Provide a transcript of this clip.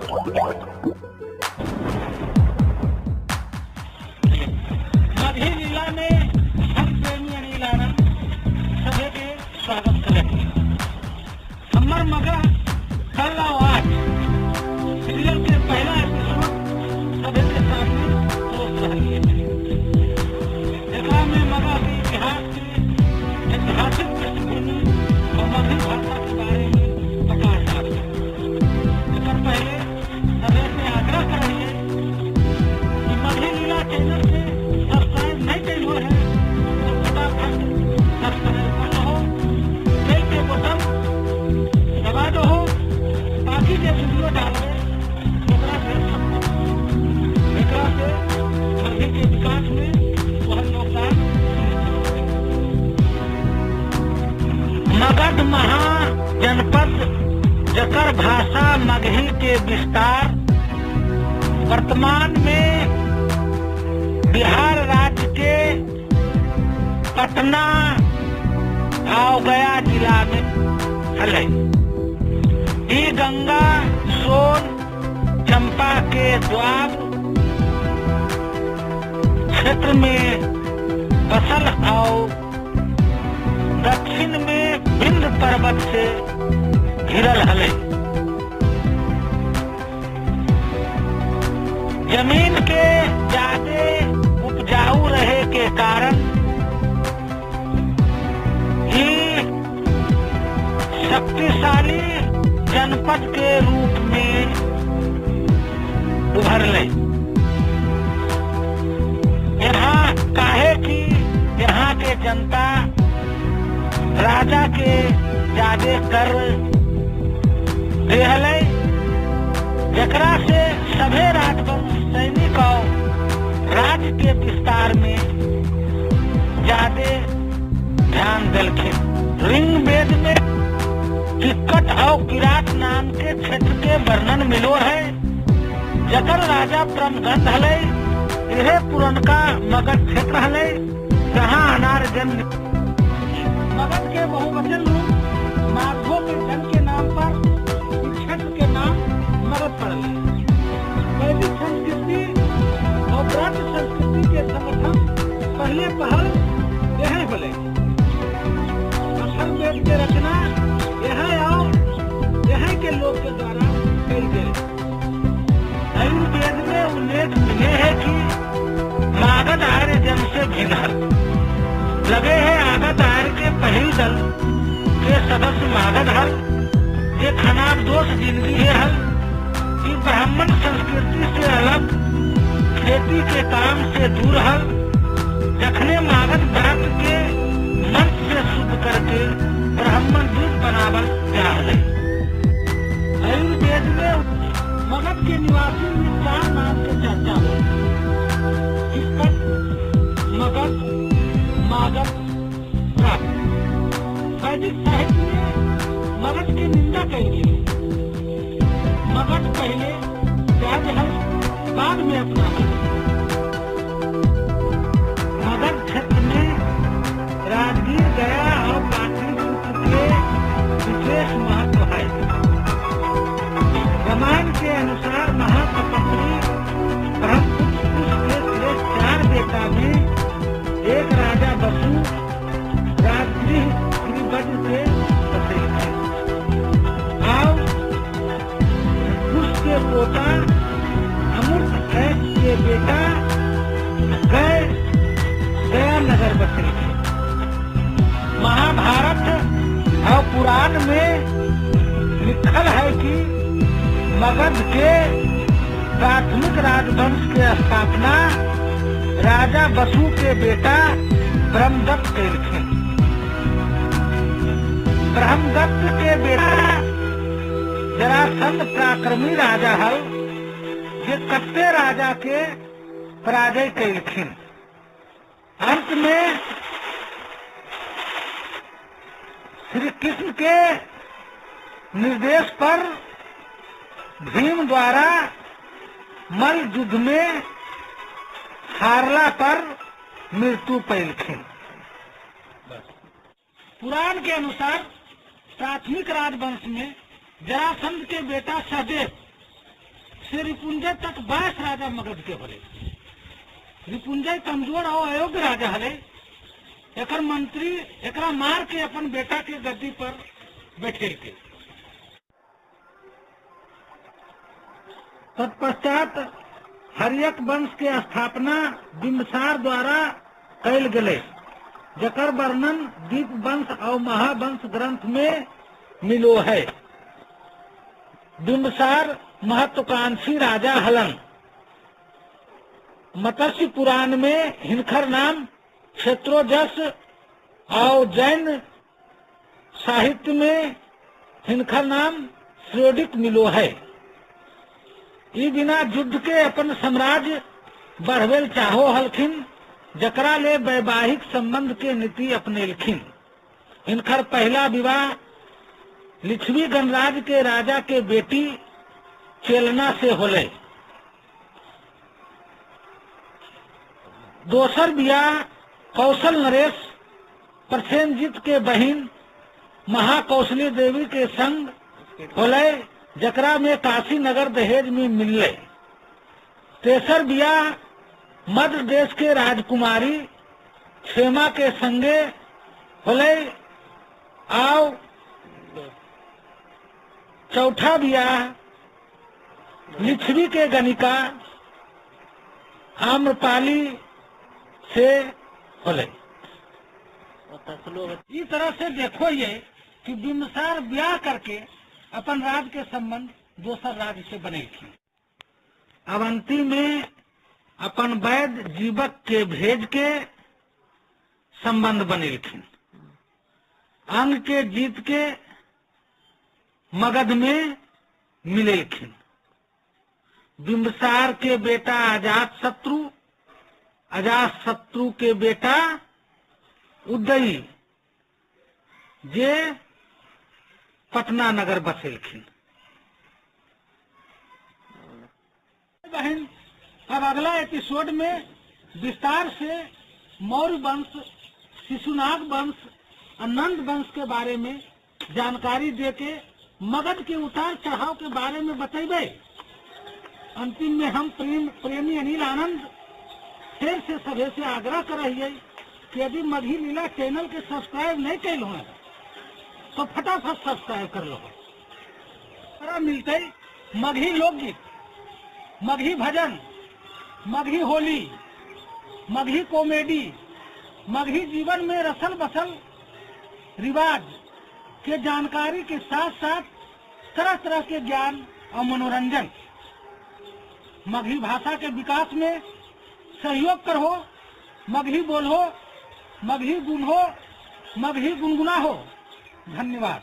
मगही लीला में हम प्रेमी अनिल आनंद सभी के स्वागत करेंगे। हमर मगह कल आज सीरियल के पहला एपिसोड सभी के सामने दोस्त रही है। एकरा में मगह के इतिहास के ऐतिहासिक पृष्ठभूमि और मगही भाषा के बारे में प्रकाश डालते हैं। इससे पहले सभी से आग्रह करेंगे कि मगही लीला चैनल से सब्सक्राइब नहीं किए हुए हैं तो फटाफट सब्सक्राइब कर लो, बेल के बटन दबा दो ताकि जो वीडियो डाले एकरा से मगही के विकास में वह योगदान। मगध महाजनपद जकर भाषा मगही के विस्तार वर्तमान में बिहार राज्य के पटना और गया जिला में है। ई गंगा सोन चंपा के द्वार क्षेत्र में बसल और दक्षिण में विंध्य पर्वत से घिरल हले। जमीन के ज्यादा उपजाऊ रहे के कारण ही शक्तिशाली जनपद के रूप में उभरले। यहाँ काहे कि यहाँ के जनता राजा के ज्यादा कर देहले, जकरा से सभे राजवंश सैनिक और राज्य के विस्तार में ज्यादा ध्यान दिलखिन। ऋग्वेद में किक्कट और किरात नाम के क्षेत्र के वर्णन मिलो है, जकर राजा ब्रह्मदत्त हले। यह पुरनका मगध क्षेत्र हले जहाँ अनार जन्म। मगध के बहुवचन रूप माधव के जन्म के नाम पर इस क्षेत्र के नाम मगध पड़ले। वैदिक संस्कृति और ब्रज संस्कृति के संगठन पहले पहल यही बोले। असल वेद के रचना यह और यही के लोग के द्वारा कई गए। आयुर्वेद में उल्लेख मिले है कि मागध आर्य जन से भिन्न लगे है। आगध आर्य के पहल दल के सदस्य मागध हल, ये खनाब दोष जिंदगी है हल कि ब्राह्मण संस्कृति से अलग, खेती के काम से दूर हल। जखने मागध व्रत के मंत्र से शुद्ध करके ब्राह्मण दूध बनावल जा रहे। आयुर्वेद में मगध के निवासी में 4 नाम के चर्चा हो। किक्कट, मगध, मागध, प्राप्त। वैदिक साहित्य में मगध की निंदा कही गई। मगध पहले राजहंस बाद में अपना मगध क्षेत्र में राजगीर, गया और पाटलिपुत्र के विशेष महत्व है। रामायण के अनुसार महातपस्वी ब्रह्मपुत्र के 4 बेटा में एक राजा वसु राजगृह गिरिवज्र से बसे थे और उसके पोता अमृत के बेटा गया नगर बसे थे। महाभारत और पुराण में लिखल है कि मगध के प्राथमिक राजवंश के स्थापना राजा वसु के बेटा ब्रह्मदत्त कयलखिन। ब्रह्मदत्त के बेटा जरासंध पराक्रमी राजा हल, जे कत्ते राजा के पराजय कयलखिन। अंत में श्री कृष्ण के निर्देश पर भीम द्वारा मल्ल युद्ध में हारला पर मृत्यु पैलखिन। पुराण के अनुसार प्राथमिक राजवंश में जरासंध के बेटा सहदेव से रिपुंजय तक 22 राजा मगध के होले। रिपुंजय कमजोर और अयोग्य राजा हले। एकर मंत्री एकरा मार के अपन बेटा के गद्दी पर बैठेल के। तत्पश्चात हर्यक वंश के स्थापना बिंबिसार द्वारा कैल गेले, जकर वर्णन दीप वंश और महावंश ग्रंथ में मिलो है। बिंबिसार महत्वाकांक्षी राजा हलन। मत्स्य पुराण में हिनकर नाम क्षेत्रोजस और जैन साहित्य में हिनकर नाम श्रोडिक मिलो है। ई बिना युद्ध के अपन साम्राज्य बढ़वेल चाहो हलखिन, जकरा ले वैवाहिक संबंध के नीति अपनेलखिन। इनकर पहला विवाह लिच्छवी गणराज के राजा के बेटी चेलना से होले। दोसर विवाह कौशल नरेश प्रसेनजीत के बहिन महाकौशली देवी के संग होले, जकरा में काशी नगर दहेज में मिलले। तेसर विवाह मध्य देश के राजकुमारी क्षेमा के संगे होले। आओ चौथा विवाह लिच्छवी के गणिका आम्रपाली से होले। इस तरह से देखो ये कि बिंबिसार ब्याह करके अपन राज के संबंध दोसर राज्य से बने थी। अवंती में अपन वैद जीवक के भेज के संबंध बने थी। अंग के जीत के मगध में मिले थी। बिंबिसार के बेटा अजात शत्रु के बेटा उदयी जे पटना नगर बसेलखिन। बहन, अब अगला एपिसोड में विस्तार से मौर्य वंश, शिशुनाग वंश और नंद वंश के बारे में जानकारी देके मगध के उतार चढ़ाव के बारे में बतेबे। अंतिम में हम प्रेमी अनिल आनंद फिर से सभी से आग्रह कर रही है कि यदि मगही लीला चैनल के सब्सक्राइब नहीं कैल हो तो फटाफट सब्सक्राइब कर लो। मिलते मगही लोकगीत, मगही भजन, मगही होली, मगही कॉमेडी, मगही जीवन में रसल बसल रिवाज के जानकारी के साथ साथ तरह तरह के ज्ञान और मनोरंजन। मगही भाषा के विकास में सहयोग करो। मगही बोलो, मगही गुण हो, मगही गुनगुना हो। धन्यवाद।